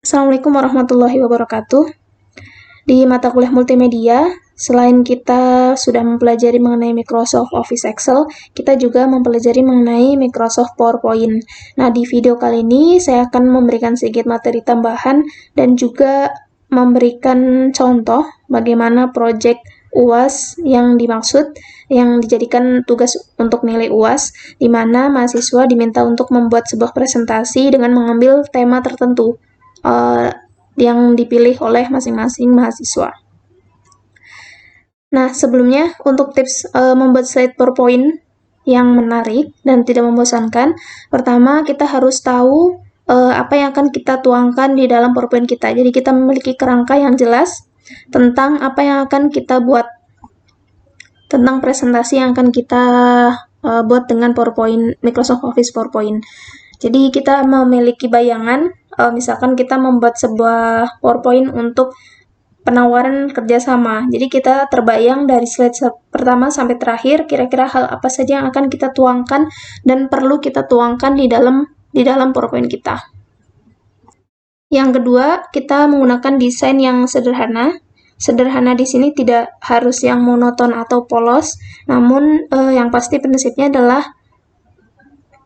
Assalamualaikum warahmatullahi wabarakatuh. Di mata kuliah multimedia, selain kita sudah mempelajari mengenai Microsoft Office Excel, kita juga mempelajari mengenai Microsoft PowerPoint. Nah, di video kali ini saya akan memberikan sedikit materi tambahan dan juga memberikan contoh bagaimana proyek UAS yang dimaksud, yang dijadikan tugas untuk nilai UAS, di mana mahasiswa diminta untuk membuat sebuah presentasi dengan mengambil tema tertentu yang dipilih oleh masing-masing mahasiswa. Nah, sebelumnya untuk tips membuat slide PowerPoint yang menarik dan tidak membosankan, pertama kita harus tahu apa yang akan kita tuangkan di dalam PowerPoint kita. Jadi kita memiliki kerangka yang jelas tentang apa yang akan kita buat, tentang presentasi yang akan kita buat dengan PowerPoint, Microsoft Office PowerPoint. Jadi kita memiliki bayangan, misalkan kita membuat sebuah PowerPoint untuk penawaran kerjasama. Jadi kita terbayang dari slide pertama sampai terakhir, kira-kira hal apa saja yang akan kita tuangkan dan perlu kita tuangkan di dalam PowerPoint kita. Yang kedua, kita menggunakan desain yang sederhana. Sederhana di sini tidak harus yang monoton atau polos, namun yang pasti prinsipnya adalah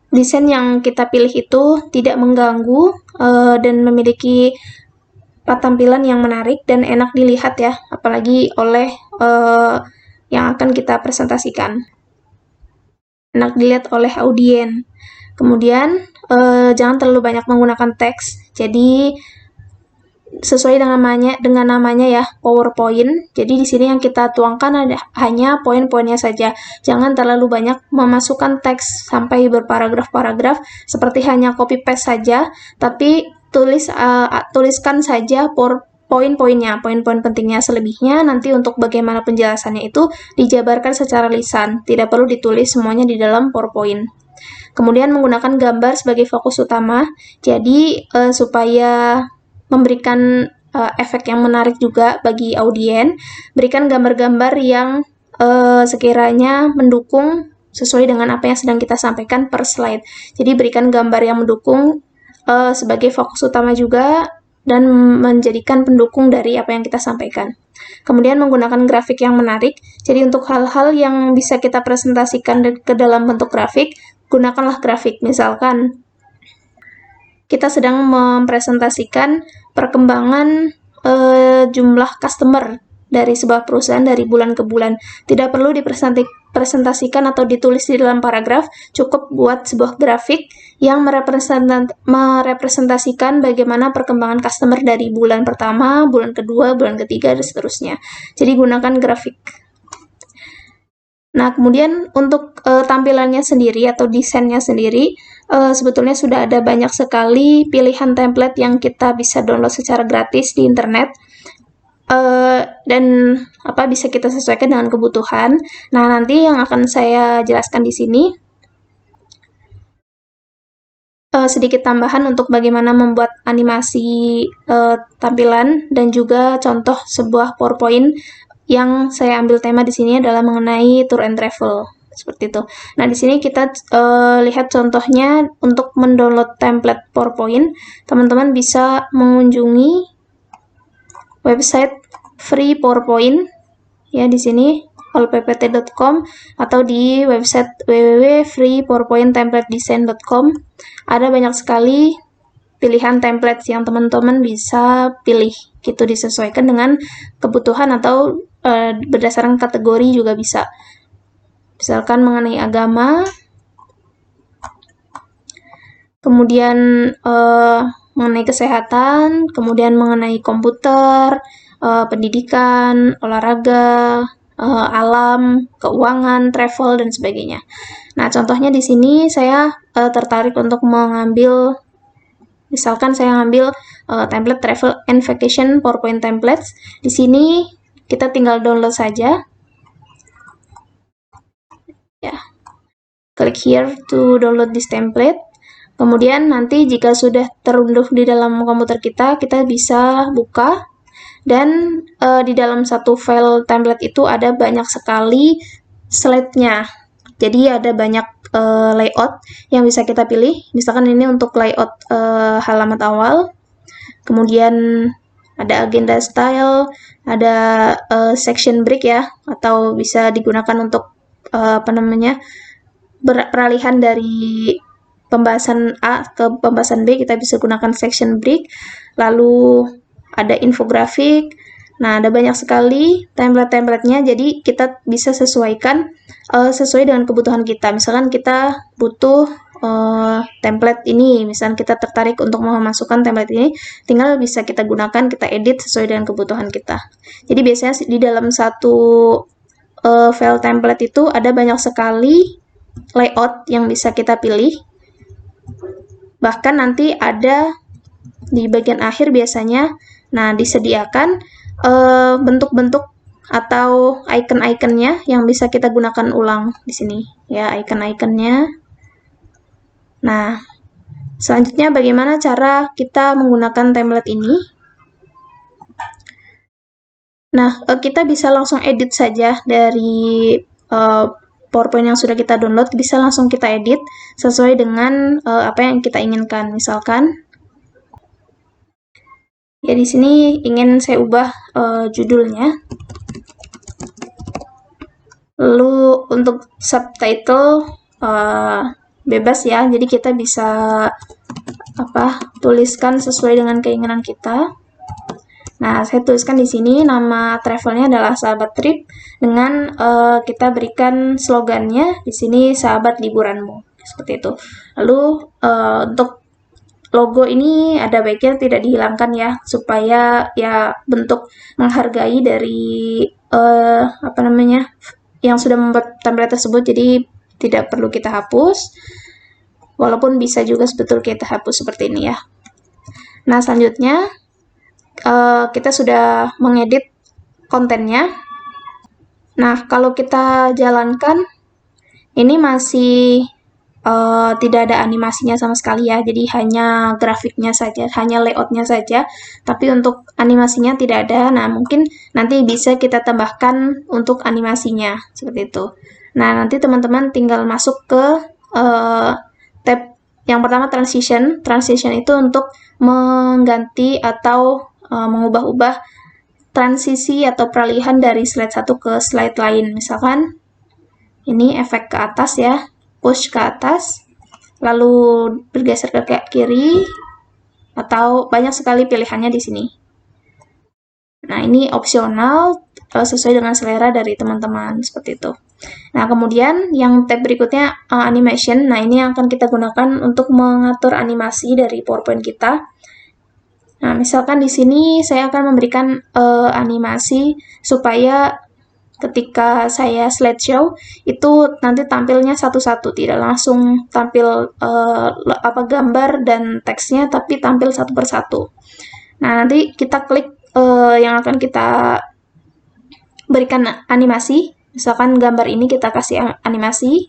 desain yang kita pilih itu tidak mengganggu dan memiliki tampilan yang menarik dan enak dilihat ya, apalagi oleh yang akan kita presentasikan. Enak dilihat oleh audien. Kemudian jangan terlalu banyak menggunakan teks. Jadi sesuai dengan namanya ya, PowerPoint. Jadi di sini yang kita tuangkan hanya poin-poinnya saja. Jangan terlalu banyak memasukkan teks sampai berparagraf-paragraf seperti hanya copy paste saja, tapi tuliskan saja poin-poinnya, poin-poin pentingnya. Selebihnya nanti untuk bagaimana penjelasannya itu dijabarkan secara lisan, tidak perlu ditulis semuanya di dalam PowerPoint. Kemudian menggunakan gambar sebagai fokus utama, jadi supaya memberikan efek yang menarik juga bagi audien, berikan gambar-gambar yang sekiranya mendukung sesuai dengan apa yang sedang kita sampaikan per slide. Jadi berikan gambar yang mendukung sebagai fokus utama juga dan menjadikan pendukung dari apa yang kita sampaikan. Kemudian menggunakan grafik yang menarik. Jadi untuk hal-hal yang bisa kita presentasikan ke dalam bentuk grafik, gunakanlah grafik. Misalkan kita sedang mempresentasikan perkembangan jumlah customer dari sebuah perusahaan dari bulan ke bulan. Tidak perlu dipresentasikan atau ditulis di dalam paragraf, cukup buat sebuah grafik yang merepresentasikan bagaimana perkembangan customer dari bulan pertama, bulan kedua, bulan ketiga, dan seterusnya. Jadi gunakan grafik. Nah, kemudian untuk tampilannya sendiri atau desainnya sendiri, sebetulnya sudah ada banyak sekali pilihan template yang kita bisa download secara gratis di internet. Dan bisa kita sesuaikan dengan kebutuhan. Nah, nanti yang akan saya jelaskan di sini sedikit tambahan untuk bagaimana membuat animasi tampilan dan juga contoh sebuah PowerPoint yang saya ambil tema di sini adalah mengenai tour and travel. Seperti itu. Nah, di sini kita lihat contohnya untuk mendownload template PowerPoint. Teman-teman bisa mengunjungi website free PowerPoint ya, di sini allppt.com atau di website www.freepowerpointtemplatedesign.com. Ada banyak sekali pilihan template yang teman-teman bisa pilih, gitu, disesuaikan dengan kebutuhan atau berdasarkan kategori juga bisa. Misalkan mengenai agama, kemudian mengenai kesehatan, kemudian mengenai komputer, pendidikan, olahraga, alam, keuangan, travel, dan sebagainya. Nah, contohnya di sini saya tertarik untuk mengambil, misalkan saya ambil template travel and vacation PowerPoint templates. Di sini kita tinggal download saja. Ya, klik here to download this template. Kemudian nanti jika sudah terunduh di dalam komputer kita, kita bisa buka. Dan di dalam satu file template itu ada banyak sekali slide-nya. Jadi ada banyak layout yang bisa kita pilih. Misalkan ini untuk layout halaman awal. kemudian ada agenda style, ada section break ya, atau bisa digunakan untuk peralihan dari pembahasan A ke pembahasan B, kita bisa gunakan section break. Lalu ada infografik. Nah, ada banyak sekali template-templatenya, jadi kita bisa sesuaikan sesuai dengan kebutuhan kita. Misalkan kita butuh template ini, misalkan kita tertarik untuk memasukkan template ini, tinggal bisa kita gunakan, kita edit sesuai dengan kebutuhan kita. Jadi biasanya di dalam satu file template itu ada banyak sekali layout yang bisa kita pilih. Bahkan nanti ada di bagian akhir biasanya, nah disediakan bentuk-bentuk atau icon-iconnya yang bisa kita gunakan ulang di sini ya, icon-iconnya. Nah, selanjutnya bagaimana cara kita menggunakan template ini? Nah, kita bisa langsung edit saja dari PowerPoint yang sudah kita download, bisa langsung kita edit sesuai dengan apa yang kita inginkan. Misalkan ya di sini ingin saya ubah judulnya. Lalu untuk subtitle bebas ya, jadi kita bisa tuliskan sesuai dengan keinginan kita. Nah, saya tuliskan di sini nama travelnya adalah Sahabat Trip dengan kita berikan slogannya di sini Sahabat Liburanmu, seperti itu. Lalu untuk logo ini ada baiknya tidak dihilangkan ya, supaya ya bentuk menghargai dari yang sudah membuat template tersebut, jadi tidak perlu kita hapus. Walaupun bisa juga sebetulnya kita hapus seperti ini ya. Nah, selanjutnya kita sudah mengedit kontennya. Nah, kalau kita jalankan, ini masih tidak ada animasinya sama sekali ya, jadi hanya grafiknya saja, hanya layoutnya saja, tapi untuk animasinya tidak ada. Nah, mungkin nanti bisa kita tambahkan untuk animasinya, seperti itu. Nah, nanti teman-teman tinggal masuk ke tab yang pertama, transition. Transition itu untuk mengganti atau mengubah-ubah transisi atau peralihan dari slide satu ke slide lain. Misalkan ini efek ke atas ya, push ke atas, lalu bergeser ke kiri, atau banyak sekali pilihannya di sini. Nah, ini opsional sesuai dengan selera dari teman-teman, seperti itu. Nah, kemudian yang tab berikutnya animation. Nah, ini yang akan kita gunakan untuk mengatur animasi dari PowerPoint kita. Nah, misalkan di sini saya akan memberikan animasi supaya ketika saya slideshow itu nanti tampilnya satu-satu, tidak langsung tampil gambar dan teksnya, tapi tampil satu persatu. Nah, nanti kita klik yang akan kita berikan animasi. Misalkan gambar ini kita kasih animasi.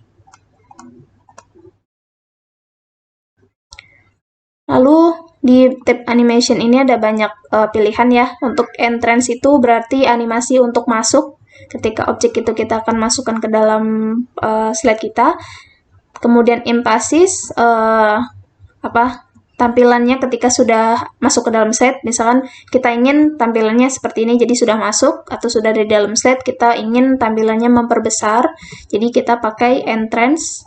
Lalu di tab animation ini ada banyak pilihan ya. Untuk entrance itu berarti animasi untuk masuk. Ketika objek itu kita akan masukkan ke dalam slide kita. Kemudian emphasis, tampilannya ketika sudah masuk ke dalam slide. Misalkan kita ingin tampilannya seperti ini, jadi sudah masuk atau sudah di dalam slide, kita ingin tampilannya memperbesar, jadi kita pakai entrance.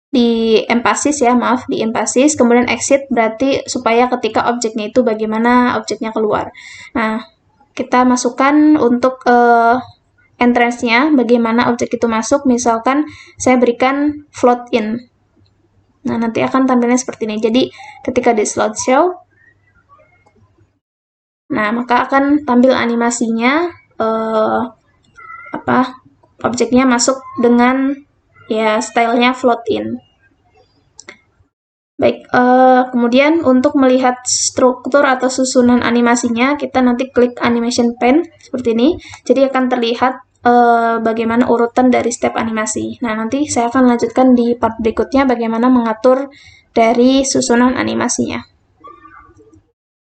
Di emphasis ya, di emphasis. Kemudian exit berarti supaya ketika objeknya itu bagaimana objeknya keluar. Nah, kita masukkan untuk entrance-nya, bagaimana objek itu masuk. Misalkan saya berikan float in. Nah, nanti akan tampilnya seperti ini. Jadi, ketika di slideshow, nah, maka akan tampil animasinya, objeknya masuk dengan ya stylenya float in. Baik, kemudian untuk melihat struktur atau susunan animasinya, kita nanti klik animation pane seperti ini. Jadi akan terlihat bagaimana urutan dari step animasi. Nah, nanti saya akan lanjutkan di part berikutnya bagaimana mengatur dari susunan animasinya.